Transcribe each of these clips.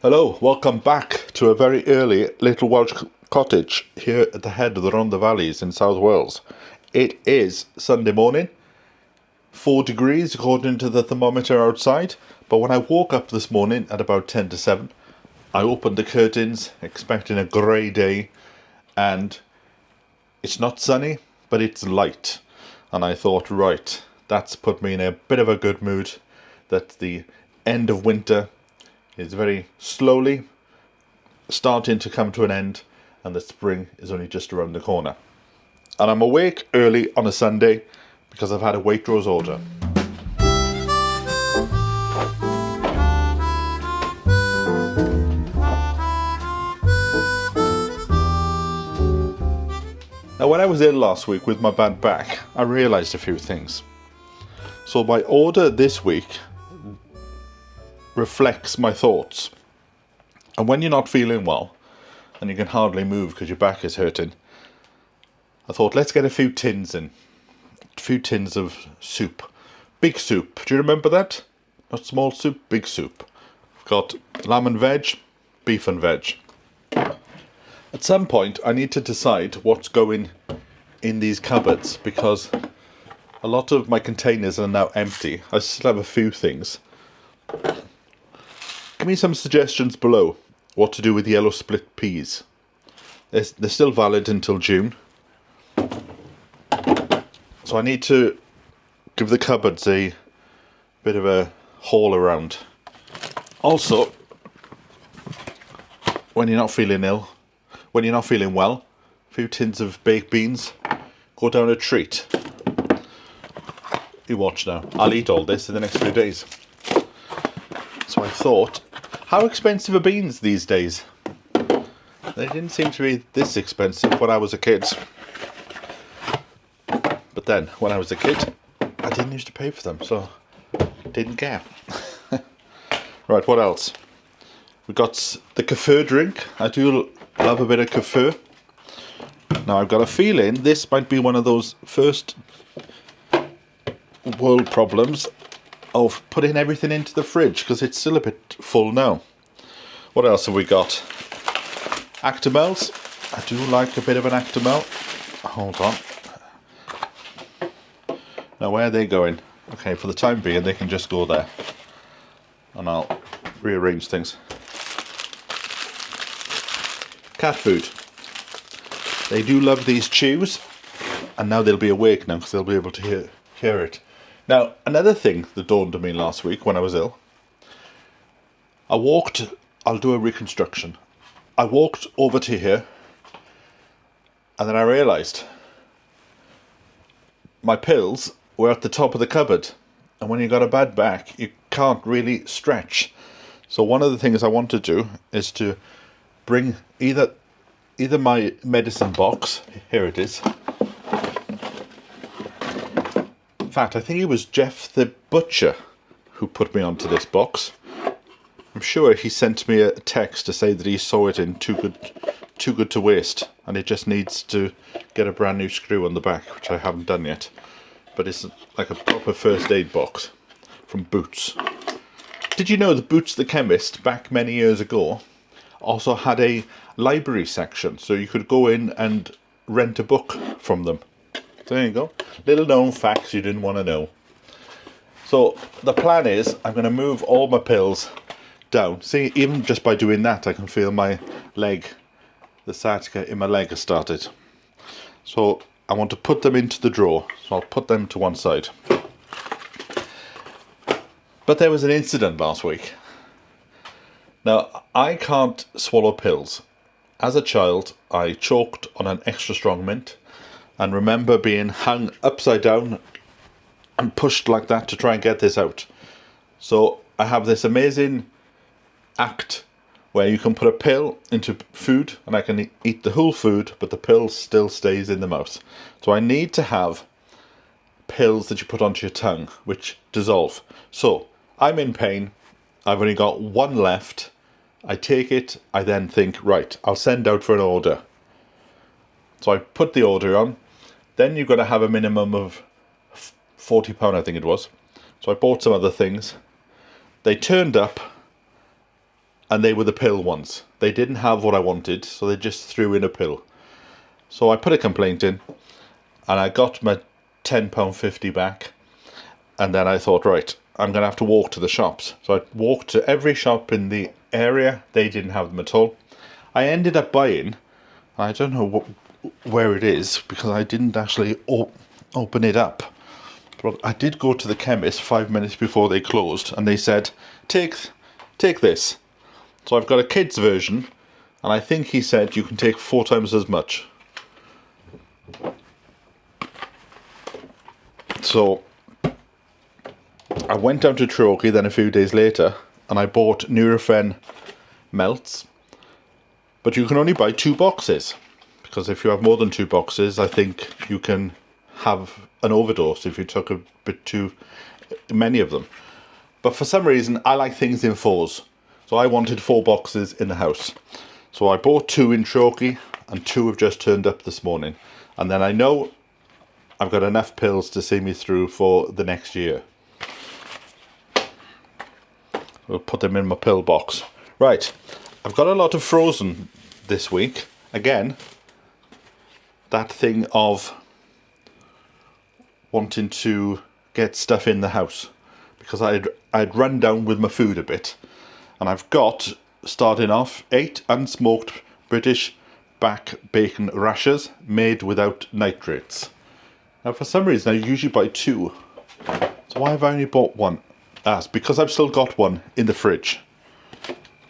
Hello, welcome back to a very early little Welsh cottage here at the head of the Rhondda Valleys in South Wales. It is Sunday morning, 4 degrees according to the thermometer outside, but when I woke up this morning at about 10 to 7, I opened the curtains expecting a grey day, and it's not sunny, but it's light. And I thought, right, that's put me in a bit of a good mood, that the end of winter is very slowly starting to come to an end, and the spring is only just around the corner. And I'm awake early on a Sunday because I've had a Waitrose order. Now, when I was ill last week with my bad back, I realised a few things. So my order this week reflects my thoughts. And when you're not feeling well and you can hardly move because your back is hurting, I thought, let's get a few tins in. A few tins of soup. Big soup. Do you remember that? Not small soup, big soup. I've got lamb and veg, beef and veg. At some point I need to decide what's going in these cupboards, because a lot of my containers are now empty. I still have a few things. Give me some suggestions below what to do with yellow split peas. They're still valid until June. So I need to give the cupboards a bit of a haul around. Also, when you're not feeling ill, when you're not feeling well, a few tins of baked beans go down a treat. You watch now. I'll eat all this in the next few days. So I thought, how expensive are beans these days? They didn't seem to be this expensive when I was a kid. But then, when I was a kid, I didn't used to pay for them, so didn't care. Right, what else? We got the kefir drink. I do love a bit of kefir. Now, I've got a feeling this might be one of those first world problems of putting everything into the fridge, because it's still a bit full now. What else have we got? Actimels. I do like a bit of an Actimel. Hold on. Now, where are they going? Okay, for the time being they can just go there, and I'll rearrange things. Cat food. They do love these chews, and now they'll be awake now because they'll be able to hear it. Now, another thing that dawned on me last week when I was ill, I'll do a reconstruction. I walked over to here, and then I realised my pills were at the top of the cupboard, and when you've got a bad back, you can't really stretch. So one of the things I want to do is to bring either my medicine box, here it is. In fact, I think it was Jeff the butcher who put me onto this box. I'm sure he sent me a text to say that he saw it in too good to waste, and it just needs to get a brand new screw on the back, which I haven't done yet. But it's like a proper first aid box from Boots. Did you know that Boots the chemist, back many years ago, also had a library section, so you could go in and rent a book from them? So there you go. Little known facts you didn't want to know. So the plan is I'm going to move all my pills down. See, even just by doing that, I can feel my leg, the sciatica in my leg has started. So I want to put them into the drawer. So I'll put them to one side. But there was an incident last week. Now, I can't swallow pills. As a child, I choked on an extra strong mint, and remember being hung upside down and pushed like that to try and get this out. So I have this amazing act where you can put a pill into food, and I can eat the whole food, but the pill still stays in the mouth. So I need to have pills that you put onto your tongue, which dissolve. So I'm in pain. I've only got one left. I take it. I then think, right, I'll send out for an order. So I put the order on. Then you've got to have a minimum of £40, I think it was. So I bought some other things. They turned up and they were the pill ones. They didn't have what I wanted, so they just threw in a pill. So I put a complaint in, and I got my £10.50 back, and then I thought, right, I'm going to have to walk to the shops. So I walked to every shop in the area. They didn't have them at all. I ended up buying, I don't know where it is, because I didn't actually open it up. But I did go to the chemist 5 minutes before they closed, and they said, take this. So I've got a kid's version, and I think he said you can take 4 times as much. So I went down to Troki then a few days later, and I bought Nurofen melts. But you can only buy 2 boxes, because if you have more than 2 boxes, I think you can have an overdose if you took a bit too many of them. But for some reason, I like things in 4s. So I wanted 4 boxes in the house. So I bought 2 in Troki, and 2 have just turned up this morning. And then I know I've got enough pills to see me through for the next year. We'll put them in my pill box. Right, I've got a lot of frozen this week. Again, that thing of wanting to get stuff in the house, because I'd run down with my food a bit, and I've got, starting off, 8 unsmoked British back bacon rashers made without nitrates. Now for some reason I usually buy 2, so why have I only bought 1? That's because I've still got 1 in the fridge,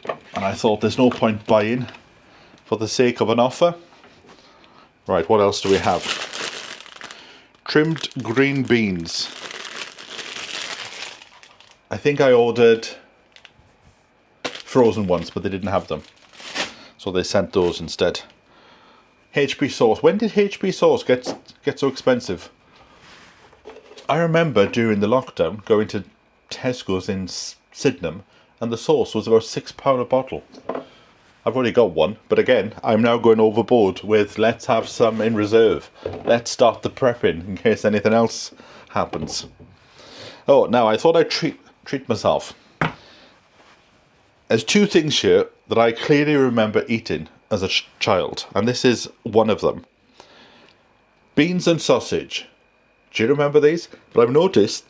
and I thought there's no point buying for the sake of an offer. Right, what else do we have? Trimmed green beans. I think I ordered frozen ones, but they didn't have them, so they sent those instead. HP sauce. When did HP sauce get so expensive? I remember during the lockdown going to Tesco's in Sydenham, and the sauce was about £6 a bottle. I've already got 1, but again, I'm now going overboard with let's have some in reserve. Let's start the prepping in case anything else happens. Oh, now I thought I'd treat myself. There's 2 things here that I clearly remember eating as a child, and this is one of them. Beans and sausage. Do you remember these? But I've noticed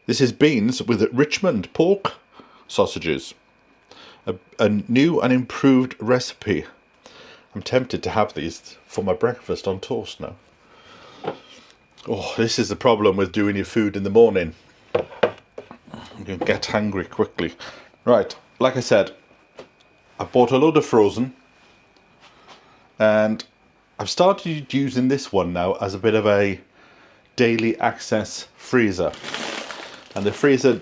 this is beans with Richmond pork sausages. A new and improved recipe. I'm tempted to have these for my breakfast on toast now. Oh, this is the problem with doing your food in the morning. You can get hungry quickly. Right, like I said, I bought a load of frozen, and I've started using this one now as a bit of a daily access freezer. And the freezer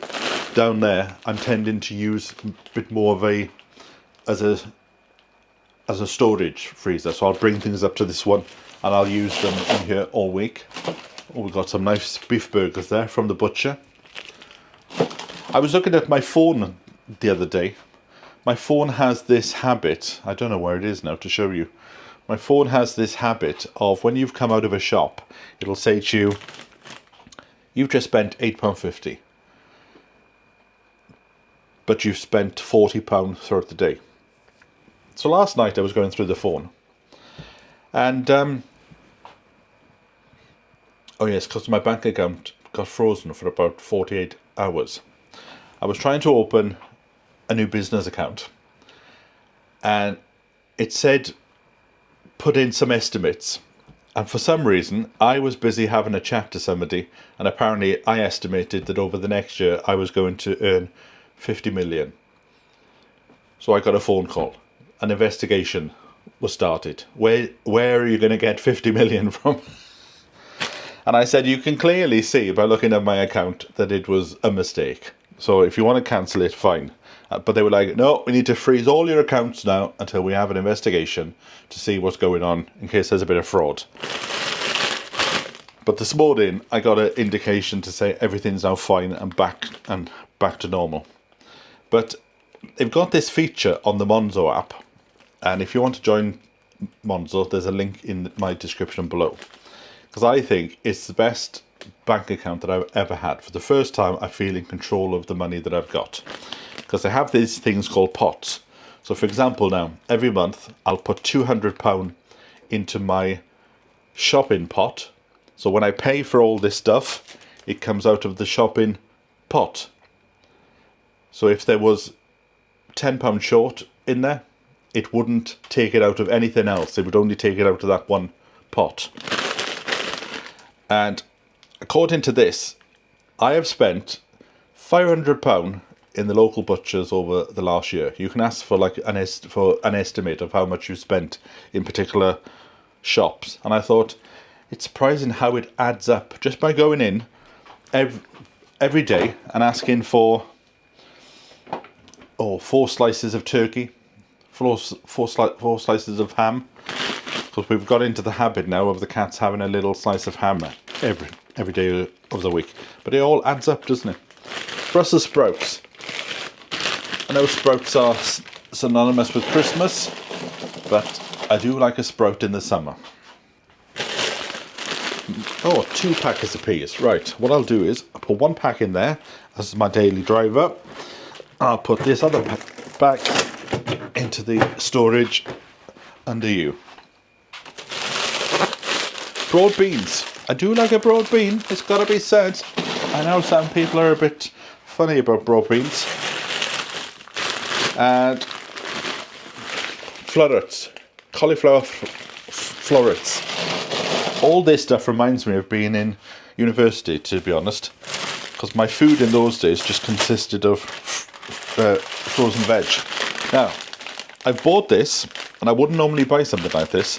down there I'm tending to use a bit more of as a storage freezer, so I'll bring things up to this one and I'll use them in here all week. Oh, we've got some nice beef burgers there from the butcher. I was looking at my phone the other day. My phone has this habit, I don't know where it is now to show you. My phone has this habit of when you've come out of a shop, it'll say to you, you've just spent £8.50. But you've spent £40 throughout the day. So last night I was going through the phone, and oh yes, because my bank account got frozen for about 48 hours. I was trying to open a new business account, and it said put in some estimates, and for some reason I was busy having a chat to somebody, and apparently I estimated that over the next year I was going to earn 50 million. So I got a phone call. An investigation was started. Where are you going to get 50 million from? And I said, you can clearly see by looking at my account that it was a mistake. So if you want to cancel it, fine. But they were like, no, we need to freeze all your accounts now until we have an investigation to see what's going on in case there's a bit of fraud. But this morning I got an indication to say everything's now fine and back to normal. But they've got this feature on the Monzo app, and if you want to join Monzo, there's a link in my description below, because I think it's the best bank account that I've ever had. For the first time I feel in control of the money that I've got, because they have these things called pots. So for example now, every month I'll put £200 into my shopping pot. So when I pay for all this stuff, it comes out of the shopping pot. So if there was £10 short in there, it wouldn't take it out of anything else. It would only take it out of that one pot. And according to this, I have spent £500 in the local butchers over the last year. You can ask for like an estimate of how much you spent in particular shops. And I thought, it's surprising how it adds up just by going in every day and asking for 4 slices of turkey, four slices of ham, because we've got into the habit now of the cats having a little slice of ham every day of the week. But it all adds up, doesn't it? Brussels sprouts. I know sprouts are synonymous with Christmas, but I do like a sprout in the summer. 2 packets of peas. Right, what I'll do is I'll put 1 pack in there as my daily driver. I'll put this other pack back into the storage under you. Broad beans. I do like a broad bean, it's got to be said. I know some people are a bit funny about broad beans. And florets, cauliflower florets. All this stuff reminds me of being in university, to be honest, because my food in those days just consisted of frozen veg. Now, I've bought this, and I wouldn't normally buy something like this.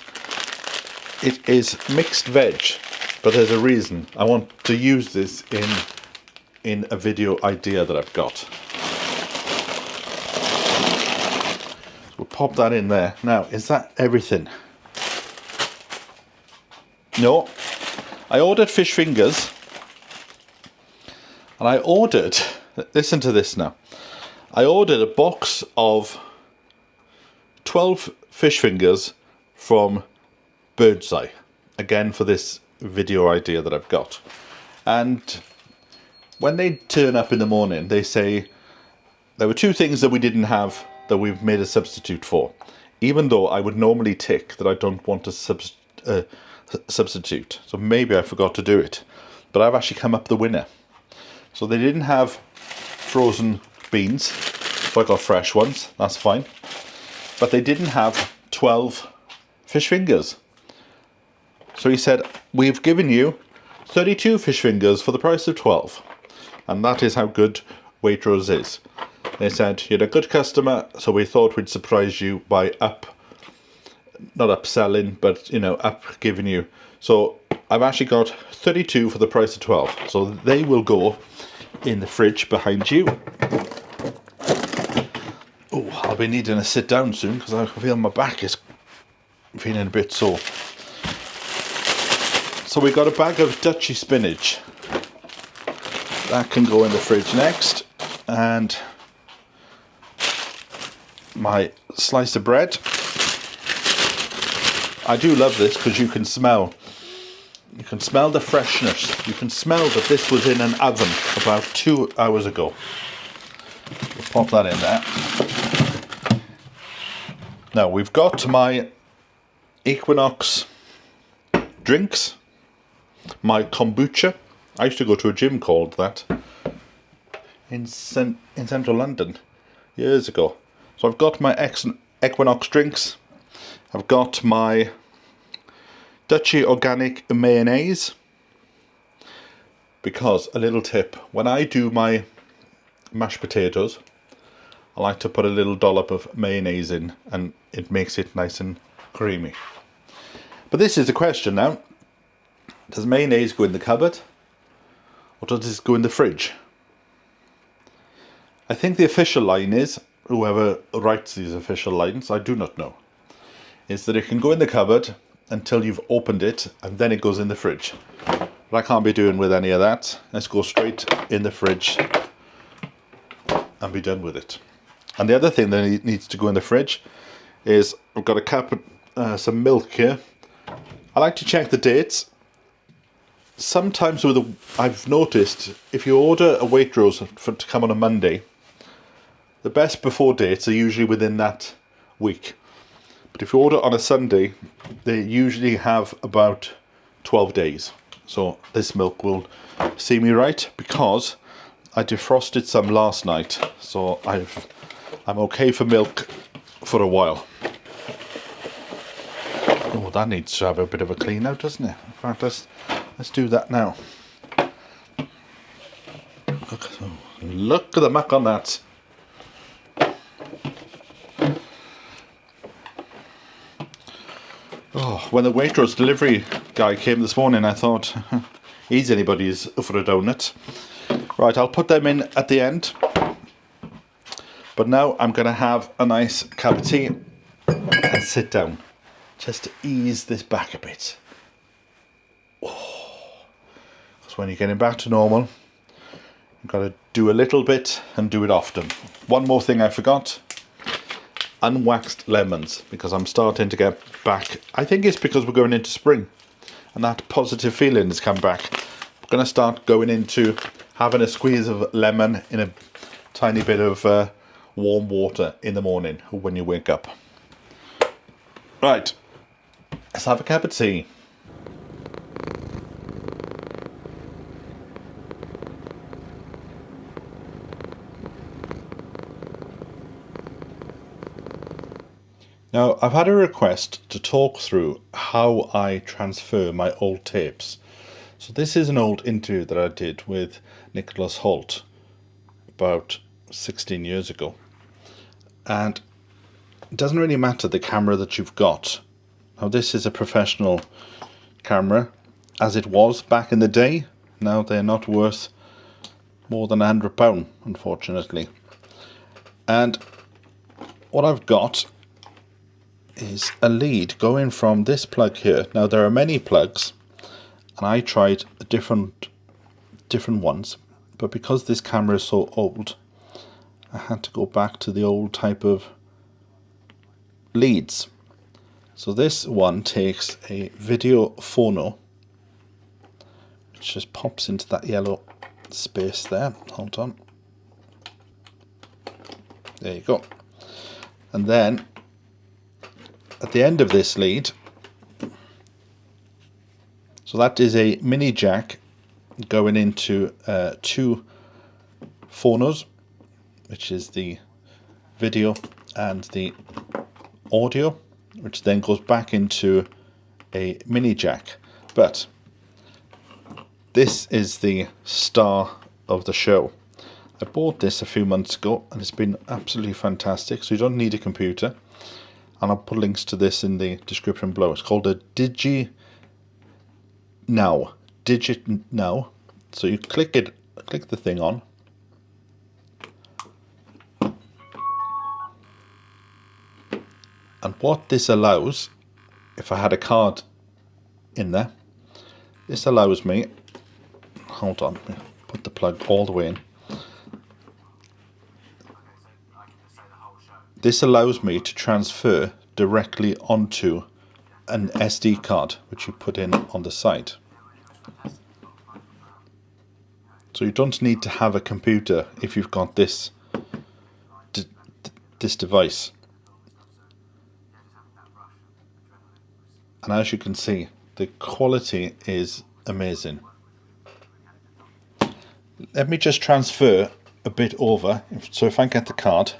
It is mixed veg, but there's a reason. I want to use this in a video idea that I've got. So we'll pop that in there. Now, is that everything? No. I ordered fish fingers. And I ordered, listen to this now. I ordered a box of 12 fish fingers from Birdseye. Again, for this video idea that I've got. And when they turn up in the morning, they say there were 2 things that we didn't have that we've made a substitute for. Even though I would normally tick that I don't want to substitute. So maybe I forgot to do it. But I've actually come up the winner. So they didn't have frozen beans. So I got fresh ones. That's fine. But they didn't have 12 fish fingers. So he said, we've given you 32 fish fingers for the price of 12. And that is how good Waitrose is. They said, you're a good customer, so we thought we'd surprise you by not upselling, but, giving you. So I've actually got 32 for the price of 12. So they will go in the fridge behind you. Oh, I'll be needing to sit down soon because I feel my back is feeling a bit sore. So we got a bag of Dutchy spinach. That can go in the fridge next. And my slice of bread. I do love this because you can smell the freshness. You can smell that this was in an oven about 2 hours ago. We'll pop that in there. Now we've got my Equinox drinks, my kombucha. I used to go to a gym called that in central London years ago. So I've got my Equinox drinks. I've got my Dutchy organic mayonnaise. Because, a little tip, when I do my mashed potatoes, I like to put a little dollop of mayonnaise in and it makes it nice and creamy. But this is the question now. Does mayonnaise go in the cupboard or does it go in the fridge? I think the official line is, whoever writes these official lines, I do not know, is that it can go in the cupboard until you've opened it and then it goes in the fridge. But I can't be doing with any of that. Let's go straight in the fridge and be done with it. And the other thing that needs to go in the fridge is I've got a cup of some milk here. I like to check the dates. Sometimes I've noticed if you order a Waitrose to come on a Monday, the best before dates are usually within that week. But if you order on a Sunday, they usually have about 12 days. So this milk will see me right, because I defrosted some last night. So I'm okay for milk for a while. Oh, that needs to have a bit of a clean out, doesn't it? In fact, let's do that now. Look at the muck on that. Oh, when the Waitrose delivery guy came this morning, I thought, he's anybody's for a donut. Right, I'll put them in at the end. But now I'm going to have a nice cup of tea and sit down, just to ease this back a bit. Oh, because when you're getting back to normal, you've got to do a little bit and do it often. One more thing I forgot. Unwaxed lemons, because I'm starting to get back. I think it's because we're going into spring and that positive feeling has come back. I'm going to start going into having a squeeze of lemon in a tiny bit of warm water in the morning when you wake up. Right, let's have a cup of tea. Now, I've had a request to talk through how I transfer my old tapes. So this is an old interview that I did with Nicholas Holt about 16 years ago. And it doesn't really matter the camera that you've got. Now, this is a professional camera, as it was back in the day. Now they're not worth more than £100, unfortunately. And what I've got is a lead going from this plug here. Now there are many plugs, and I tried different ones, but because this camera is so old, I had to go back to the old type of leads. So this one takes a video phono, which just pops into that yellow space there. Hold on. There you go. And then at the end of this lead, so that is a mini jack going into two phonos, which is the video and the audio, which then goes back into a mini jack. But this is the star of the show. I bought this a few months ago and it's been absolutely fantastic. So you don't need a computer. And I'll put links to this in the description below. It's called a Digit Now. So you click the thing on. And what this allows, if I had a card in there, this allows me, hold on, put the plug all the way in. This allows me to transfer directly onto an SD card, which you put in on the side. So you don't need to have a computer if you've got this device. And as you can see, the quality is amazing. Let me just transfer a bit over. So if I get the card,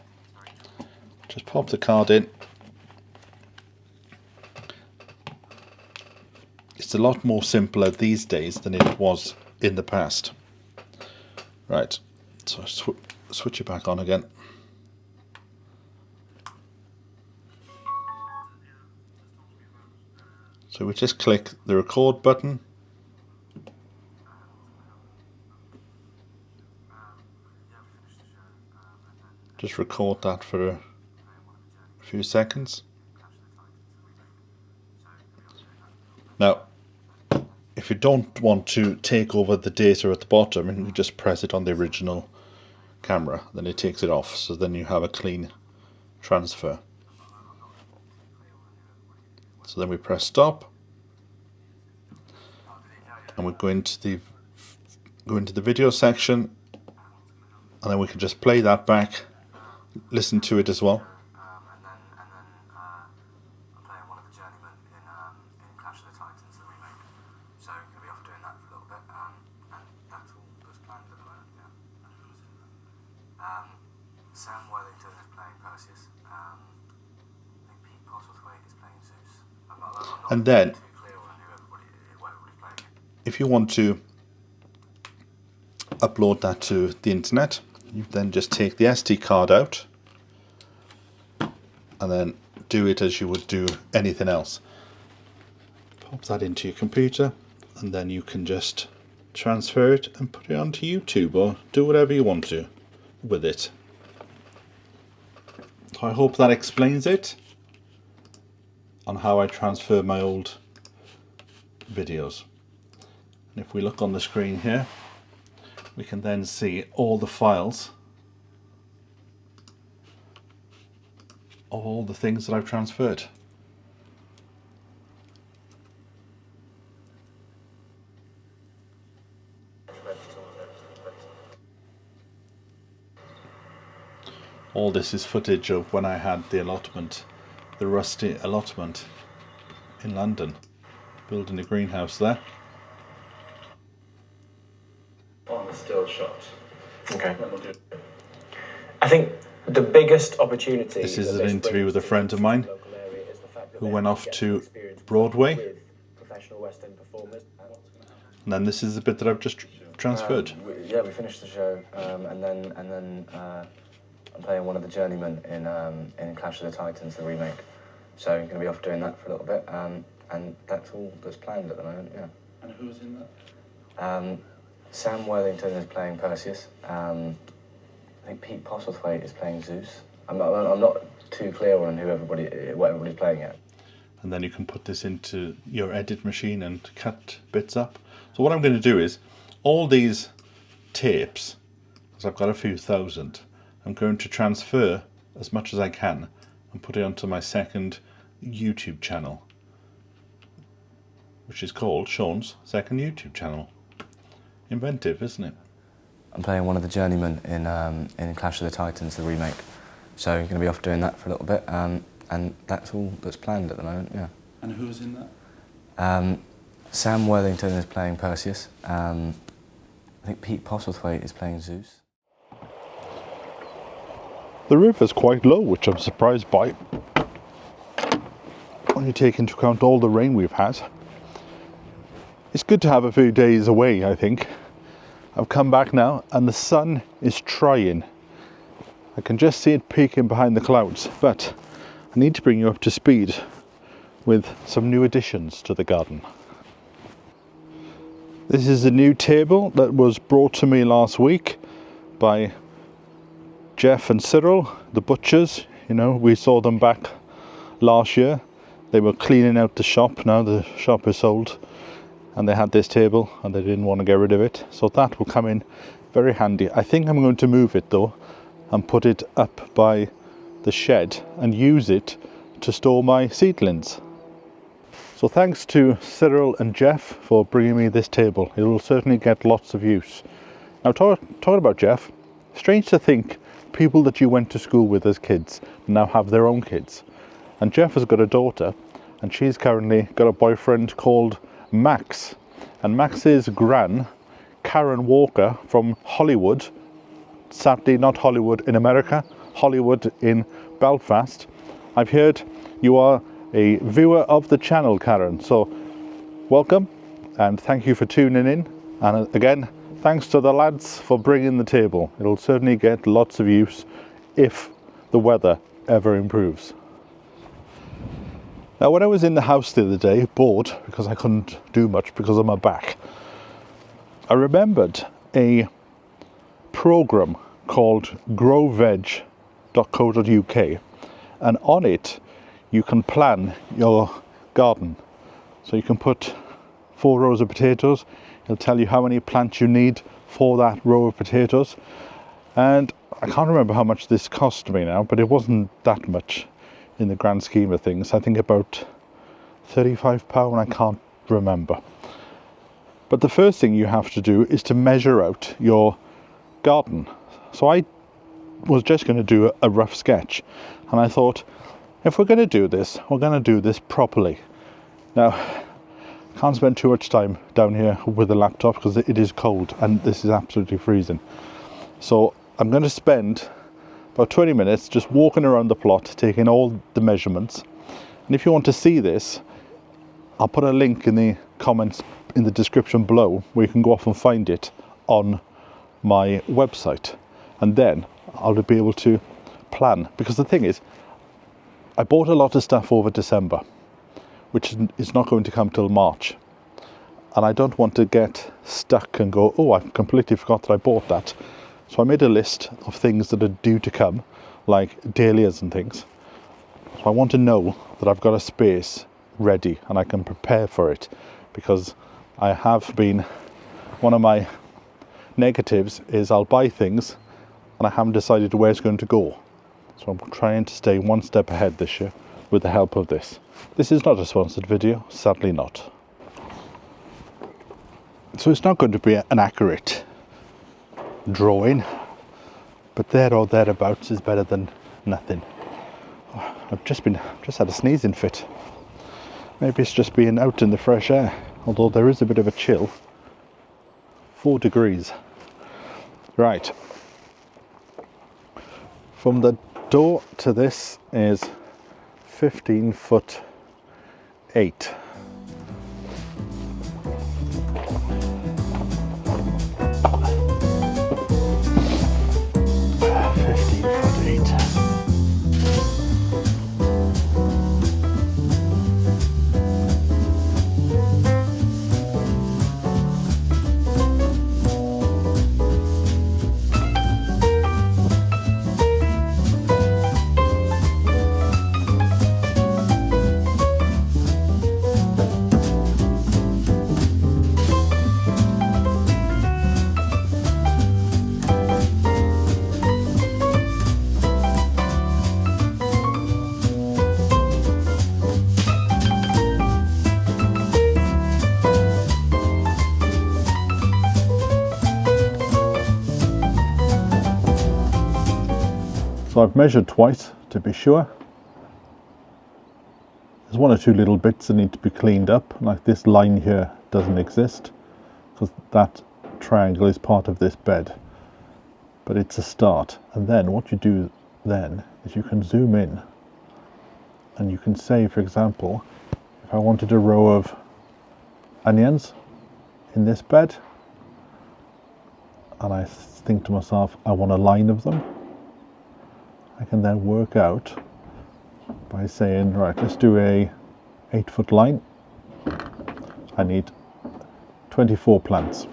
just pop the card in. It's a lot more simpler these days than it was in the past. Right, so switch it back on again. So we just click the record button. Just record that for a few seconds. Now, if you don't want to take over the data at the bottom, and you just press it on the original camera, then it takes it off, so then you have a clean transfer. So then we press stop, and we go into the video section, and then we can just play that back, listen to it as well. And then, if you want to upload that to the internet, you then just take the SD card out and then do it as you would do anything else. Pop that into your computer and then you can just transfer it and put it onto YouTube or do whatever you want to with it. So I hope that explains it on how I transfer my old videos. And if we look on the screen here, we can then see all the files of all the things that I've transferred. All this is footage of when I had the allotment, the rusty allotment in London, building a greenhouse there. On the still shot. Okay. I think the biggest opportunity. This is an interview with a friend of mine who went off to Broadway. And then this is the bit that I've just transferred. Yeah, we finished the show, and then I'm playing one of the journeymen in Clash of the Titans, the remake. So I'm going to be off doing that for a little bit, and that's all that's planned at the moment. Yeah. And who's in that? Sam Worthington is playing Perseus. I think Pete Postlethwaite is playing Zeus. I'm not too clear on what everybody's playing yet. And then you can put this into your edit machine and cut bits up. So what I'm going to do is, all these tapes, because I've got a few thousand, I'm going to transfer as much as I can and put it onto my second YouTube channel, which is called Sean's Second YouTube Channel. Inventive, isn't it? I'm playing one of the journeymen in Clash of the Titans, the remake. So I'm going to be off doing that for a little bit, and that's all that's planned at the moment. Yeah. And who's in that? Sam Worthington is playing Perseus. I think Pete Postlethwaite is playing Zeus. The river's quite low, which I'm surprised by when you take into account all the rain we've had. It's good to have a few days away, I think. I've come back now and the sun is trying. I can just see it peeking behind the clouds, but I need to bring you up to speed with some new additions to the garden. This is a new table that was brought to me last week by Jeff and Cyril, the butchers. You know, we saw them back last year. They were cleaning out the shop. Now the shop is sold, and they had this table and they didn't want to get rid of it, so that will come in very handy. I think I'm going to move it though and put it up by the shed and use it to store my seedlings. So thanks to Cyril and Jeff for bringing me this table. It will certainly get lots of use. Now talking about Jeff, strange to think people that you went to school with as kids now have their own kids. And Jeff has got a daughter, and she's currently got a boyfriend called Max. And Max's gran, Karen Walker from Hollywood, sadly not Hollywood in America, Hollywood in Belfast. I've heard you are a viewer of the channel, Karen, so welcome and thank you for tuning in. And again, thanks to the lads for bringing the table. It'll certainly get lots of use if the weather ever improves. Now, when I was in the house the other day, bored because I couldn't do much because of my back, I remembered a program called growveg.co.uk, and on it you can plan your garden. So you can put 4 rows of potatoes. It'll tell you how many plants you need for that row of potatoes, and I can't remember how much this cost me now, but it wasn't that much in the grand scheme of things. I think about £35, I can't remember. But the first thing you have to do is to measure out your garden. So I was just going to do a rough sketch, and I thought, if we're going to do this, we're going to do this properly. Now, I can't spend too much time down here with the laptop because it is cold and this is absolutely freezing. So I'm going to spend about 20 minutes just walking around the plot, taking all the measurements. And if you want to see this, I'll put a link in the comments in the description below where you can go off and find it on my website, and then I'll be able to plan. Because the thing is, I bought a lot of stuff over December, which is not going to come till March, and I don't want to get stuck and go, oh, I completely forgot that I bought that. So I made a list of things that are due to come, like dahlias and things. So I want to know that I've got a space ready and I can prepare for it, because I have been, one of my negatives is I'll buy things and I haven't decided where it's going to go. So I'm trying to stay one step ahead this year with the help of this. This is not a sponsored video, sadly not. So it's not going to be an accurate drawing, but there or thereabouts is better than nothing. I've just had a sneezing fit. Maybe it's just being out in the fresh air, although there is a bit of a chill. 4 degrees. Right. From the door to this is 15 foot 8. So I've measured twice to be sure. There's 1 or 2 little bits that need to be cleaned up, like this line here doesn't exist because that triangle is part of this bed, but it's a start. And then what you do then is you can zoom in and you can say, for example, if I wanted a row of onions in this bed, and I think to myself, I want a line of them, I can then work out by saying, right, let's do a 8-foot line. I need 24 plants.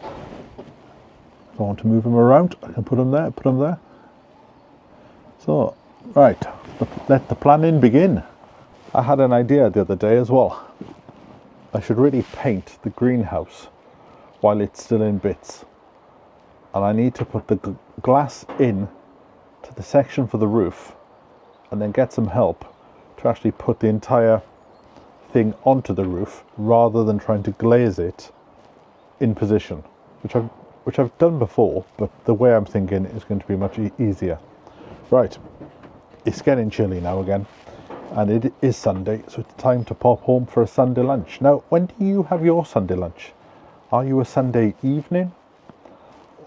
If I want to move them around, I can put them there. So, right, let the planning begin. I had an idea the other day as well. I should really paint the greenhouse while it's still in bits. And I need to put the glass in to the section for the roof and then get some help to actually put the entire thing onto the roof rather than trying to glaze it in position, which I've done before, but the way I'm thinking is going to be much easier. Right, it's getting chilly now again, and it is Sunday, so it's time to pop home for a Sunday lunch. Now, when do you have your Sunday lunch? Are you a Sunday evening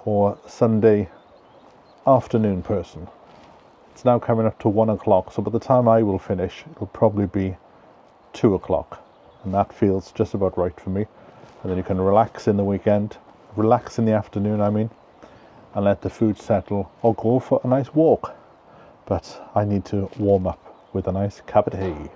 or Sunday afternoon person? It's now coming up to 1 o'clock, so by the time I will finish, it'll probably be 2 o'clock, and that feels just about right for me. And then you can relax in the weekend, relax in the afternoon, I mean, and let the food settle, or go for a nice walk. But I need to warm up with a nice cup of tea.